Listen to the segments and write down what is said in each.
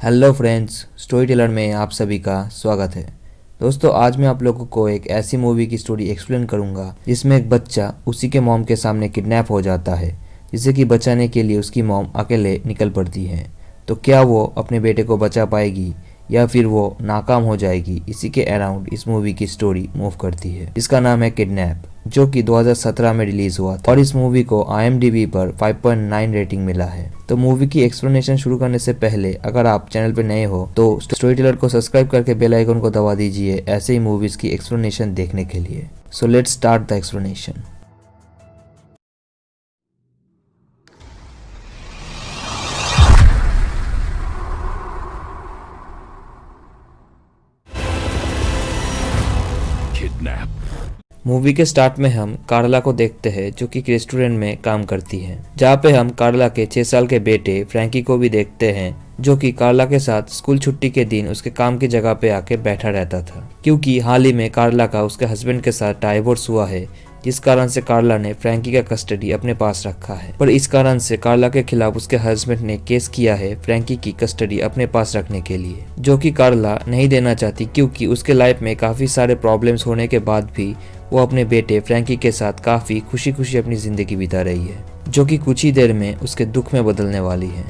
Hello friends, story teller में आप सभी का स्वागत है। दोस्तों, आज मैं आप लोगों को एक ऐसी मूवी की स्टोरी एक्सप्लेन करूंगा जिसमें एक बच्चा उसी के मॉम के सामने किडनैप हो जाता है, जिसे कि बचाने के लिए उसकी मॉम अकेले निकल पड़ती है। तो क्या वो अपने बेटे को बचा पाएगी या फिर वो नाकाम हो जाएगी? इसी के अराउंड इस मूवी की स्टोरी मूव करती है। इसका नाम है किडनैप, जो कि 2017 में रिलीज हुआ था और इस मूवी को IMDb पर 5.9 रेटिंग मिला है। तो मूवी की एक्सप्लेनेशन शुरू करने से पहले अगर आप चैनल पे नए हो तो स्टोरी टेलर को सब्सक्राइब करके बेल आइकन को दबा दीजिए ऐसे ही मूवीज की एक्सप्लेनेशन देखने के लिए। So let's start the explanation. Movie के स्टार्ट में हम कार्ला को देखते हैं, जो कि एक रेस्टोरेंट में काम करती है, जहाँ पे हम कार्ला के 6 साल के बेटे फ्रैंकी को भी देखते हैं, जो कि कार्ला के साथ स्कूल छुट्टी के दिन उसके काम की जगह पे आके बैठा रहता था, क्योंकि हाल ही में कार्ला का उसके हस्बैंड के साथ डाइवोर्स हुआ है, जिस कारण से कार्ला ने फ्रैंकी का कस्टडी अपने पास रखा है। पर इस कारण से कार्ला के खिलाफ उसके हस्बैंड ने केस किया है फ्रैंकी की कस्टडी अपने पास रखने के लिए, जो कि कार्ला नहीं देना चाहती, क्योंकि उसके लाइफ में काफी सारे प्रॉब्लम्स होने के बाद भी वो अपने बेटे फ्रैंकी के साथ काफी खुशी खुशी अपनी जिंदगी बिता रही है, जो कि कुछ ही देर में उसके दुख में बदलने वाली है।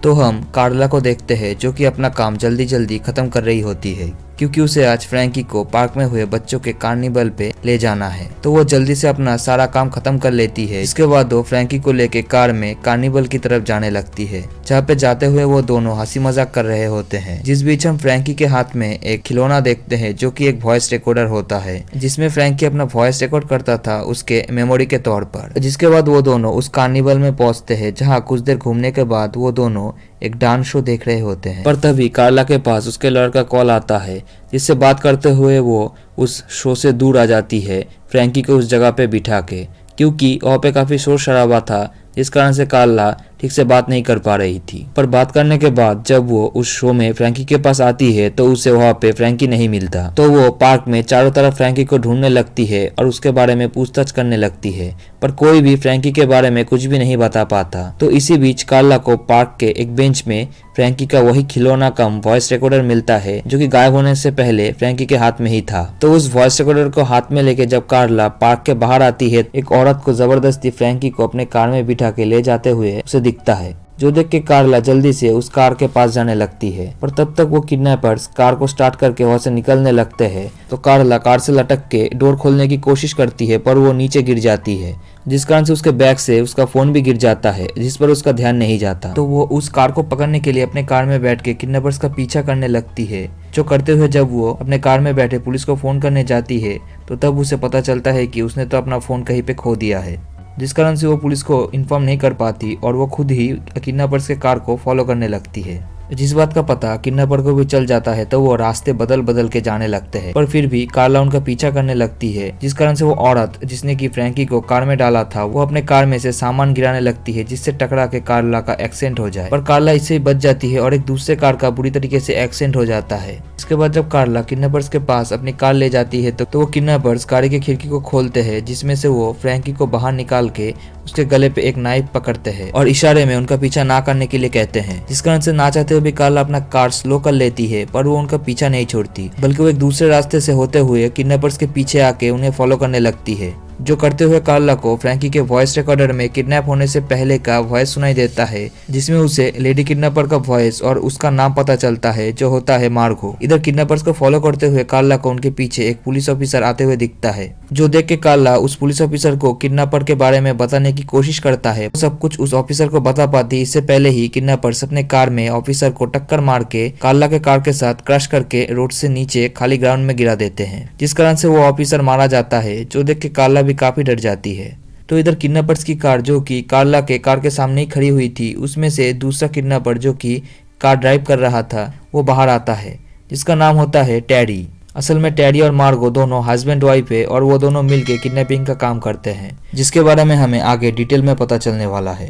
तो हम कार्ला को देखते हैं, जो कि अपना काम जल्दी जल्दी खत्म कर रही होती है, क्योंकि उसे आज फ्रैंकी को पार्क में हुए बच्चों के कार्निवल पे ले जाना है। तो वो जल्दी से अपना सारा काम खत्म कर लेती है। इसके बाद वो फ्रैंकी को लेके कार में कार्निवल की तरफ जाने लगती है, जहाँ पे जाते हुए वो दोनों हंसी मजाक कर रहे होते हैं। जिस बीच हम फ्रैंकी के हाथ में एक खिलौना देखते हैं, जो कि एक वॉइस रिकॉर्डर होता है, जिसमें फ्रैंकी अपना वॉइस रिकॉर्ड करता था उसके मेमोरी के तौर पर। जिसके बाद वो दोनों उस कार्निवल में पहुंचते हैं, जहाँ कुछ देर घूमने के बाद वो दोनों एक डांस शो देख रहे होते हैं। पर तभी कार्ला के पास उसके लड़का कॉल आता है, जिससे बात करते हुए वो उस शो से दूर आ जाती है, फ्रैंकी को उस जगह पे बिठा के, क्योंकि वहाँ पे काफी शोर शराबा था, जिस कारण से कार्ला ठीक से बात नहीं कर पा रही थी। पर बात करने के बाद जब वो उस शो में फ्रैंकी के पास आती है तो उसे वहाँ पे फ्रैंकी नहीं मिलता। तो वो पार्क में चारों तरफ फ्रैंकी को ढूंढने लगती है और उसके बारे में पूछताछ करने लगती है, पर कोई भी फ्रैंकी के बारे में कुछ भी नहीं बता पाता। तो इसी बीच कार्ला को पार्क के एक बेंच में फ्रैंकी का वही खिलौना कम वॉइस रिकॉर्डर मिलता है, जो कि गायब होने से पहले फ्रैंकी के हाथ में ही था। तो उस वॉइस रिकॉर्डर को हाथ में लेके जब कार्ला पार्क के बाहर आती है, एक औरत को जबरदस्ती फ्रैंकी को अपने कार में बिठा के ले जाते हुए उसे दिखता है, जो देख के कार्ला जल्दी से उस कार के पास जाने लगती है। पर तब तक वो किडनैपर्स कार को स्टार्ट करके वहां से निकलने लगते हैं। तो कार्ला कार से लटक के डोर खोलने की कोशिश करती है, पर वो नीचे गिर जाती है, जिस कारण से उसके बैग से उसका फोन भी गिर जाता है, जिस पर उसका ध्यान नहीं जाता। तो वो उस कार को पकड़ने के लिए अपने कार में बैठ के किडनैपर्स का पीछा करने लगती है, जो करते हुए जब वो अपने कार में बैठे पुलिस को फोन करने जाती है, तो तब उसे पता चलता है कि उसने तो अपना फोन कहीं पे खो दिया है, जिस कारण से वो पुलिस को इन्फॉर्म नहीं कर पाती और वो खुद ही किडनैपर्स के कार को फॉलो करने लगती है। जिस बात का पता किडनैपर को भी चल जाता है, तो वो रास्ते बदल बदल के जाने लगते हैं, पर फिर भी कार्ला उनका पीछा करने लगती है, जिस कारण से वो औरत जिसने की फ्रैंकी को कार में डाला था, वो अपने कार में से सामान गिराने लगती है, जिससे टकरा के कार्ला का एक्सीडेंट हो जाए। पर कार्ला इससे बच जाती है और एक दूसरे कार का बुरी तरीके से एक्सीडेंट हो जाता है। इसके बाद जब कार्ला किडनैपर्स के पास अपनी कार ले जाती है, तो वो किडनैपर्स गाड़ी की खिड़की को खोलते हैं, जिसमें से वो फ्रैंकी को बाहर निकाल के उसके गले पे एक नाइफ पकड़ते हैं और इशारे में उनका पीछा ना करने के लिए कहते हैं, जिस कारण से ना चाहते हुए भी कार्ला अपना कार स्लो कर लेती है, पर वो उनका पीछा नहीं छोड़ती, बल्कि वो एक दूसरे रास्ते से होते हुए किडनैपर्स के पीछे आके उन्हें फॉलो करने लगती है, जो करते हुए कार्ला को फ्रैंकी के वॉइस रिकॉर्डर में किडनैप होने से पहले का वॉइस सुनाई देता है, जिसमें उसे लेडी किडनैपर का वॉइस और उसका नाम पता चलता है, जो होता है मार्गो। इधर किडनैपर्स को फॉलो करते हुए कार्ला को उनके पीछे एक पुलिस ऑफिसर आते हुए दिखता है, जो देख के कार्ला उस पुलिस ऑफिसर को किडनैपर के बारे में बताने की कोशिश करता है। सब कुछ उस ऑफिसर को बता पाती इससे पहले ही किडनैपर्स अपने कार में ऑफिसर को टक्कर मार के कार्ला के कार के साथ क्रश करके रोड से नीचे खाली ग्राउंड में गिरा देते हैं, जिस कारण से वो ऑफिसर मारा जाता है, जो देख के कार्ला भी काफी डर जाती है। तो इधर किडनैपर्स की कार, जो कि कार्ला के कार के सामने ही खड़ी हुई थी, उसमें से दूसरा किडनैपर जो कि कार ड्राइव कर रहा था, वो बाहर आता है, जिसका नाम होता है टेडी। असल में टेडी और मार्गो दोनों हस्बैंड वाइफ है और वो दोनों मिलके किडनैपिंग का काम करते हैं, जिसके बारे में हमें आगे डिटेल में पता चलने वाला है।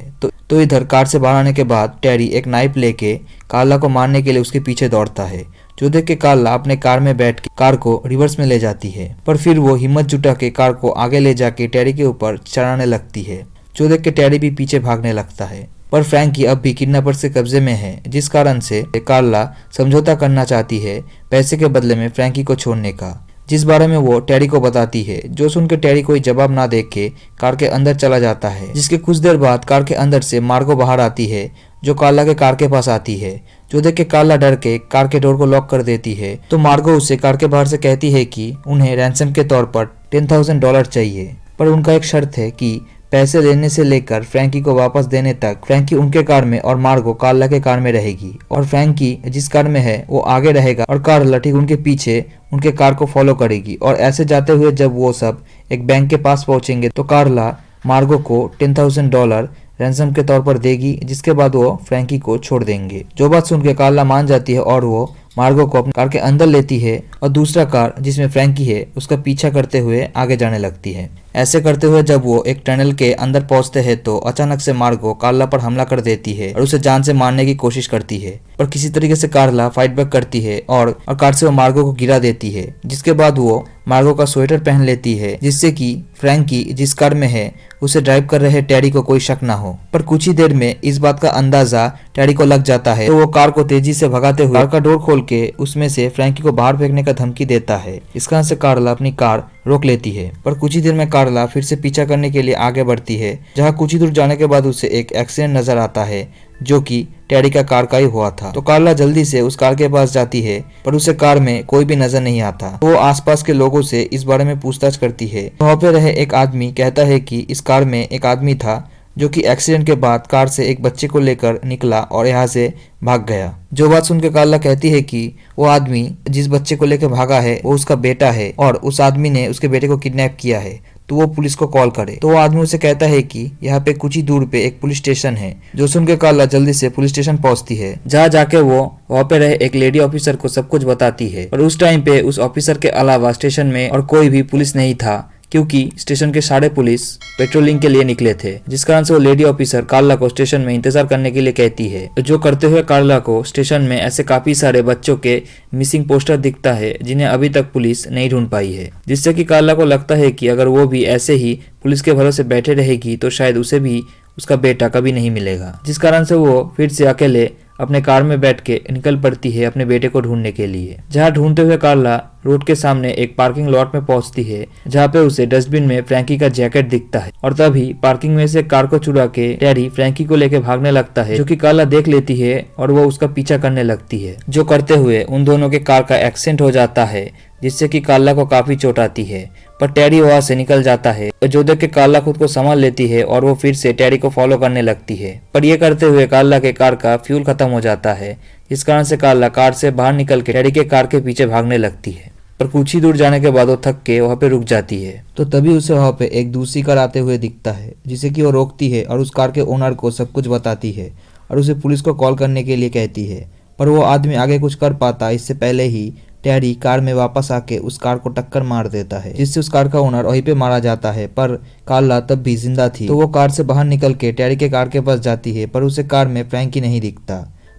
तो इधर कार से बाहर आने के बाद टेडी एक नाइफ लेके कार्ला को मारने के लिए उसके पीछे दौड़ता है, जो देख के कार्ला अपने कार में बैठ के कार को रिवर्स में ले जाती है, पर फिर वो हिम्मत जुटा के कार को आगे ले जाके टेडी के ऊपर चढ़ाने लगती है, जो देख के टेडी भी पीछे भागने लगता है। पर फ्रैंकी अब भी किडनैपर्स के कब्जे में है, जिस कारण से कार्ला समझौता करना चाहती है पैसे के बदले में फ्रैंकी को छोड़ने का, जिस बारे में वो टेरी को बताती है, जो सुनकर टेरी कोई जवाब ना देख के कार के अंदर चला जाता है। जिसके कुछ देर बाद कार के अंदर से मार्गो बाहर आती है, जो कार्ला के कार के पास आती है, जो देख के कार्ला डर के कार के डोर को लॉक कर देती है। तो मार्गो उसे कार के बाहर से कहती है कि उन्हें रैंसम के तौर पर $10,000 चाहिए, पर उनका एक शर्त है कि पैसे लेने से लेकर फ्रैंकी को वापस देने तक फ्रैंकी उनके कार में और मार्गो कार्ला के कार में रहेगी, और फ्रैंकी जिस कार में है वो आगे रहेगा और कार्ला ठीक उनके पीछे उनके कार को फॉलो करेगी। और ऐसे जाते हुए जब वो सब एक बैंक के पास पहुंचेंगे तो कार्ला मार्गो को $10,000 रैंसम के तौर पर देगी, जिसके बाद वो फ्रैंकी को छोड़ देंगे। जो बात सुनकर कार्ला मान जाती है और वो मार्गो को अपनी कार के अंदर लेती है और दूसरा कार जिसमें फ्रैंकी है उसका पीछा करते हुए आगे जाने लगती है। ऐसे करते हुए जब वो एक टनल के अंदर पहुंचते हैं तो अचानक से मार्गो कार्ला पर हमला कर देती है और उसे जान से मारने की कोशिश करती है, पर किसी तरीके से कार्ला फाइट बैक करती है और कार से वो मार्गो को गिरा देती है। जिसके बाद वो मार्गो का स्वेटर पहन लेती है, जिससे कि फ्रैंकी जिस कार में है उसे ड्राइव कर रहे टेरी को कोई शक ना हो। पर कुछ ही देर में इस बात का अंदाजा टेरी को लग जाता है, तो वो कार को तेजी से भगाते हुए कार का डोर खोल के उसमें से फ्रैंकी को बाहर फेंकने का धमकी देता है। इस कारण से कार्ला अपनी कार रोक लेती है, पर कुछ ही देर में कार्ला फिर से पीछा करने के लिए आगे बढ़ती है, जहाँ कुछ ही दूर जाने के बाद उसे एक एक्सीडेंट नजर आता है जो कि टेरी का कार का ही हुआ था। तो कार्ला जल्दी से उस कार के पास जाती है, पर उसे कार में कोई भी नजर नहीं आता। तो वो आसपास के लोगों से इस बारे में पूछताछ करती है। वहाँ पे रहे एक आदमी कहता है कि इस कार में एक आदमी था जो कि एक्सीडेंट के बाद कार से एक बच्चे को लेकर निकला और यहाँ से भाग गया। जो बात सुनकर कार्ला कहती है कि वो आदमी जिस बच्चे को लेकर भागा है वो उसका बेटा है और उस आदमी ने उसके बेटे को किडनैप किया है, तो वो पुलिस को कॉल करे। तो वो आदमी उसे कहता है कि यहाँ पे कुछ ही दूर पे एक पुलिस स्टेशन है। जो सुनकर कार्ला जल्दी से पुलिस स्टेशन पहुंचती है, जहाँ जाके वो वहाँ पे रहे एक लेडी ऑफिसर को सब कुछ बताती है। और उस टाइम पे उस ऑफिसर के अलावा स्टेशन में और कोई भी पुलिस नहीं था, क्योंकि स्टेशन के सारे पुलिस पेट्रोलिंग के लिए निकले थे। जिस कारण से वो लेडी ऑफिसर कार्ला को स्टेशन में इंतजार करने के लिए कहती है। जो करते हुए कार्ला को स्टेशन में ऐसे काफी सारे बच्चों के मिसिंग पोस्टर दिखता है जिन्हें अभी तक पुलिस नहीं ढूंढ पाई है, जिससे कि कार्ला को लगता है कि अगर वो भी ऐसे ही पुलिस के भरोसे बैठे रहेगी तो शायद उसे भी उसका बेटा कभी नहीं मिलेगा। जिस कारण से वो फिर से अकेले अपने कार में बैठ के निकल पड़ती है अपने बेटे को ढूंढने के लिए। जहाँ ढूंढते हुए कार्ला रोड के सामने एक पार्किंग लॉट में पहुंचती है, जहाँ पे उसे डस्टबिन में फ्रैंकी का जैकेट दिखता है। और तभी पार्किंग में से कार को चुरा के टेरी फ्रैंकी को लेके भागने लगता है, जो कि कार्ला देख लेती है और वो उसका पीछा करने लगती है। जो करते हुए उन दोनों के कार का एक्सीडेंट हो जाता है, जिससे कि कार्ला को काफी चोट आती है, पर टेरी वहां से निकल जाता है। जो देख के कार्ला खुद को संभाल लेती है और वो फिर से टेरी को फॉलो करने लगती है। पर ये करते हुए कार्ला के कार का फ्यूल खत्म हो जाता है, जिस कारण से कार्ला कार से बाहर निकल के टेरी के कार के पीछे भागने लगती है। पर कुछ ही दूर जाने के बाद वो थक के वहाँ पे रुक जाती है। तो तभी उसे वहाँ पे एक दूसरी कार आते हुए दिखता है, जिसे कि वो रोकती है और उस कार के ओनर को सब कुछ बताती है और उसे पुलिस को कॉल करने के लिए कहती है। पर वो आदमी आगे कुछ कर पाता इससे पहले ही टेरी कार में वापस आके उस कार को टक्कर मार देता है, जिससे उस कार का ओनर वहीं पे मारा जाता है। पर कार्ला तब भी जिंदा थी, तो वो कार से बाहर निकल के टेरी के कार के पास जाती है, पर उसे कार में फ्रैंकी नहीं दिखता।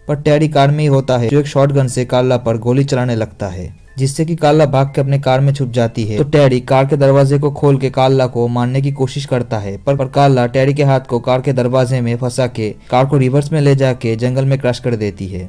पर टेरी कार में ही होता है, जो एक शॉटगन से कार्ला पर गोली चलाने लगता है, जिससे कि कार्ला भाग के अपने कार में छुप जाती है। तो टेरी कार के दरवाजे को खोल के कार्ला को मारने की कोशिश करता है, पर कार्ला टेरी के हाथ को कार के दरवाजे में फंसा के कार को रिवर्स में ले जाके जंगल में क्रश कर देती है,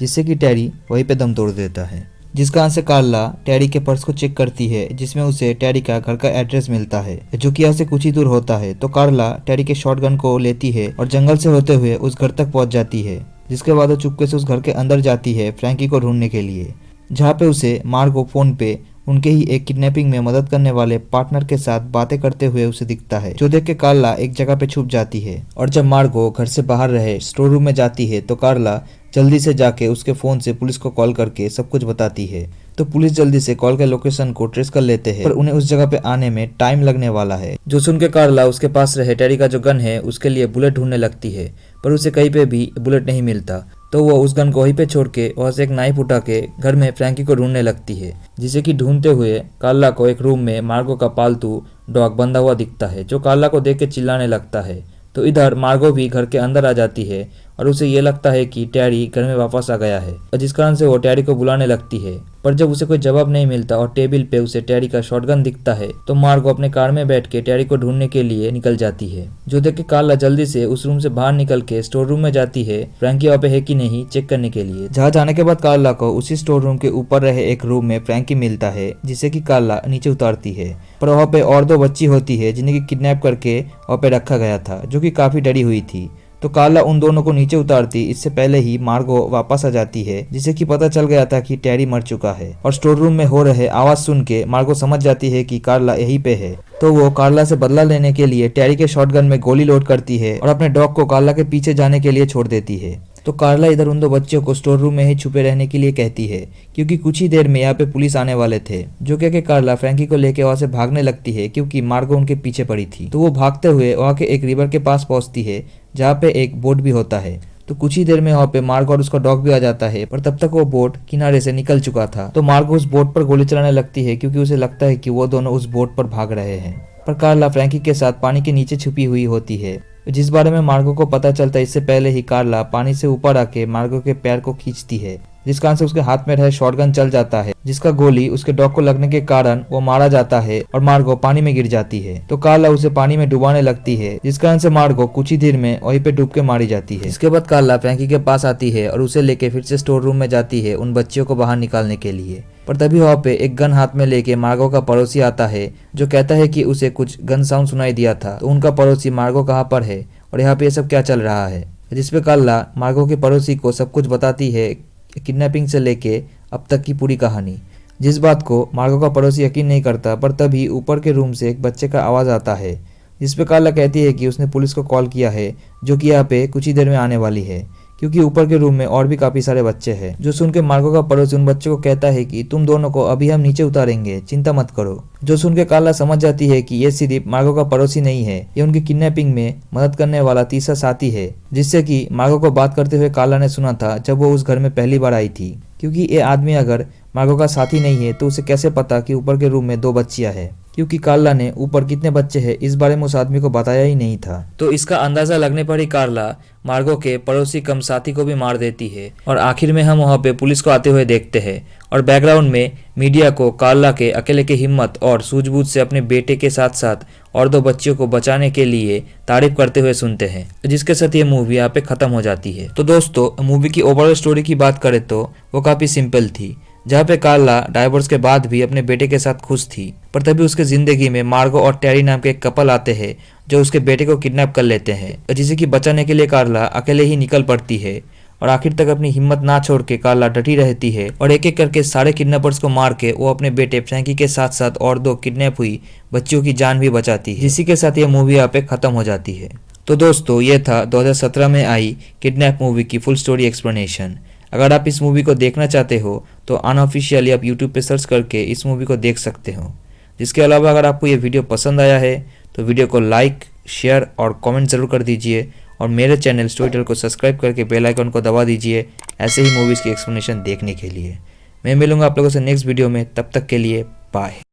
जिससे कि टेरी वहीं पे दम तोड़ देता है। जिस कारण से कार्ला टेरी के पर्स को चेक करती है, जिसमें उसे टेरी का घर का एड्रेस मिलता है, जो कि यहाँ से कुछ ही दूर होता है। तो कार्ला टेरी के शॉटगन को लेती है और जंगल से होते हुए उस घर तक पहुंच जाती है, जिसके बाद वो चुपके से उस घर के अंदर जाती है फ्रैंकी को ढूंढने के लिए, जहाँ पे उसे मार्गो फोन पे उनके ही एक किडनैपिंग में मदद करने वाले पार्टनर के साथ बातें करते हुए उसे दिखता है। जो देख के कार्ला एक जगह पे छुप जाती है और जब मार्गो घर से बाहर रहे स्टोर रूम में जाती है, तो कार्ला जल्दी से जाके उसके फोन से पुलिस को कॉल करके सब कुछ बताती है। तो पुलिस जल्दी से कॉल के लोकेशन को ट्रेस कर लेते हैं, पर उन्हें उस जगह पे आने में टाइम लगने वाला है। जो सुन के कार्ला उसके पास रहे टेरी का जो गन है उसके लिए बुलेट ढूंढने लगती है, पर उसे कहीं पे भी बुलेट नहीं मिलता। तो वो उस गन को वहीं पे छोड़ के वहां से एक नाइफ उठा के घर में फ्रैंकी को ढूंढने लगती है, जिसे कि ढूंढते हुए कार्ला को एक रूम में मार्गो का पालतू डॉग बंधा हुआ दिखता है, जो कार्ला को देख के चिल्लाने लगता है। तो इधर मार्गो भी घर के अंदर आ जाती है और उसे ये लगता है कि टैरी घर में वापस आ गया है, और जिस कारण से वो टैरी को बुलाने लगती है। पर जब उसे कोई जवाब नहीं मिलता और टेबल पे उसे टैरी का शॉटगन दिखता है तो मार्गो अपने कार में बैठ के टैरी को ढूंढने के लिए निकल जाती है। जो देख के कार्ला जल्दी से उस रूम से बाहर निकल के स्टोर रूम में जाती है फ्रैंकी वहाँ पे है कि नहीं चेक करने के लिए। जहाँ जाने के बाद कार्ला को उसी स्टोर रूम के ऊपर रहे एक रूम में फ्रैंकी मिलता है, जिसे कि कार्ला नीचे उतारती है। पर वहाँ पे और 2 बच्ची होती है जिन्हें किडनैप करके वहाँ पे रखा गया था, जो कि काफी डरी हुई थी। तो कार्ला उन दोनों को नीचे उतारती इससे पहले ही मार्गो वापस आ जाती है, जिसे कि पता चल गया था कि टैरी मर चुका है। और स्टोर रूम में हो रहे आवाज सुन के मार्गो समझ जाती है कि कार्ला यहीं पे है। तो वो कार्ला से बदला लेने के लिए टैरी के शॉटगन में गोली लोड करती है और अपने डॉग को कार्ला के पीछे जाने के लिए छोड़ देती है। तो कार्ला इधर उन 2 बच्चों को स्टोर रूम में ही छुपे रहने के लिए कहती है, क्योंकि कुछ ही देर में यहाँ पे पुलिस आने वाले थे। जो कह के कार्ला फ्रैंकी को लेके वहाँ से भागने लगती है, क्योंकि मार्गो उनके पीछे पड़ी थी। तो वो भागते हुए वहाँ के एक रिवर के पास पहुंचती है, जहाँ पे एक बोट भी होता है। तो कुछ ही देर में वहाँ पे मार्गो और उसका डॉग भी आ जाता है, पर तब तक वो बोट किनारे से निकल चुका था। तो मार्गो उस बोट पर गोली चलाने लगती है, क्योंकि उसे लगता है कि वो दोनों उस बोट पर भाग रहे हैं। पर कार्ला फ्रैंकी के साथ पानी के नीचे छुपी हुई होती है, जिस बारे में मार्गो को पता चलता है इससे पहले ही कार्ला पानी से ऊपर आके मार्गो के पैर को खींचती है, जिस कारण से उसके हाथ में रहे शॉटगन चल जाता है, जिसका गोली उसके डॉग को लगने के कारण वो मारा जाता है और मार्गो पानी में गिर जाती है। तो कार्ला उसे पानी में डुबाने लगती है, जिस कारण से मार्गो कुछ ही देर में वहीं पे डूब के मारी जाती है। इसके बाद कार्ला फ्रैंकी के पास आती है और उसे लेके फिर से स्टोर रूम में जाती है उन बच्चियों को बाहर निकालने के लिए। पर तभी वहाँ पे एक गन हाथ में लेके मार्गो का पड़ोसी आता है, जो कहता है कि उसे कुछ गन साउंड सुनाई दिया था। तो उनका पड़ोसी मार्गो कहाँ पर है और यहाँ पे ये सब क्या चल रहा है, जिसपे कार्ला मार्गो के पड़ोसी को सब कुछ बताती है, किडनैपिंग से लेके अब तक की पूरी कहानी। जिस बात को मार्गो का पड़ोसी यकीन नहीं करता, पर तभी ऊपर के रूम से एक बच्चे का आवाज़ आता है, जिसपे कार्ला कहती है कि उसने पुलिस को कॉल किया है, जो कि यहाँ पे कुछ ही देर में आने वाली है, क्योंकि ऊपर के रूम में और भी काफी सारे बच्चे हैं। जो सुन के मार्गो का पड़ोसी उन बच्चों को कहता है कि तुम दोनों को अभी हम नीचे उतारेंगे, चिंता मत करो। जो सुन के कार्ला समझ जाती है कि ये सिर्फ मार्गो का पड़ोसी नहीं है, ये उनकी किडनैपिंग में मदद करने वाला तीसरा साथी है, जिससे कि मार्गो को बात करते हुए कार्ला ने सुना था जब वो उस घर में पहली बार आई थी। क्योंकि ये आदमी अगर मार्गो का साथी नहीं है तो उसे कैसे पता कि ऊपर के रूम में 2 बच्चियां हैं, क्योंकि कार्ला ने ऊपर कितने बच्चे हैं इस बारे में उस आदमी को बताया ही नहीं था। तो इसका अंदाजा लगने पर ही कार्ला मार्गो के पड़ोसी कम साथी को भी मार देती है। और आखिर में हम वहाँ पे पुलिस को आते हुए देखते हैं और बैकग्राउंड में मीडिया को कार्ला के अकेले की हिम्मत और सूझबूझ से अपने बेटे के साथ साथ और 2 बच्चियों को बचाने के लिए तारीफ करते हुए सुनते हैं, जिसके साथ ये मूवी यहाँ पे खत्म हो जाती है। तो दोस्तों, मूवी की ओवरऑल स्टोरी की बात करें तो वो काफी सिंपल थी, जहाँ पे कार्ला डाइवोर्स के बाद भी अपने बेटे के साथ खुश थी। पर तभी उसके जिंदगी में मार्गो और टैरी नाम के एक कपल आते हैं, जो उसके बेटे को किडनैप कर लेते हैं, जिसे कि बचाने के लिए कार्ला अकेले ही निकल पड़ती है। और आखिर तक अपनी हिम्मत ना छोड़ के कार्ला डटी रहती है और एक एक करके सारे किडनैपर्स को मार के वो अपने बेटे फ्रैंकी के साथ साथ और 2 किडनैप हुई बच्चियों की जान भी बचाती है, जिसी के साथ ये मूवी यहाँ पे खत्म हो जाती है। तो दोस्तों, ये था 2017 में आई किडनैप मूवी की फुल स्टोरी एक्सप्लेनेशन। अगर आप इस मूवी को देखना चाहते हो तो अनऑफिशियली आप यूट्यूब पे सर्च करके इस मूवी को देख सकते हो। जिसके अलावा अगर आपको ये वीडियो पसंद आया है तो वीडियो को लाइक, शेयर और कमेंट ज़रूर कर दीजिए, और मेरे चैनल स्टोरीटेल को सब्सक्राइब करके बेल आइकन को दबा दीजिए ऐसे ही मूवीज़ की एक्सप्लेनेशन देखने के लिए। मैं मिलूंगा आप लोगों से नेक्स्ट वीडियो में, तब तक के लिए बाय।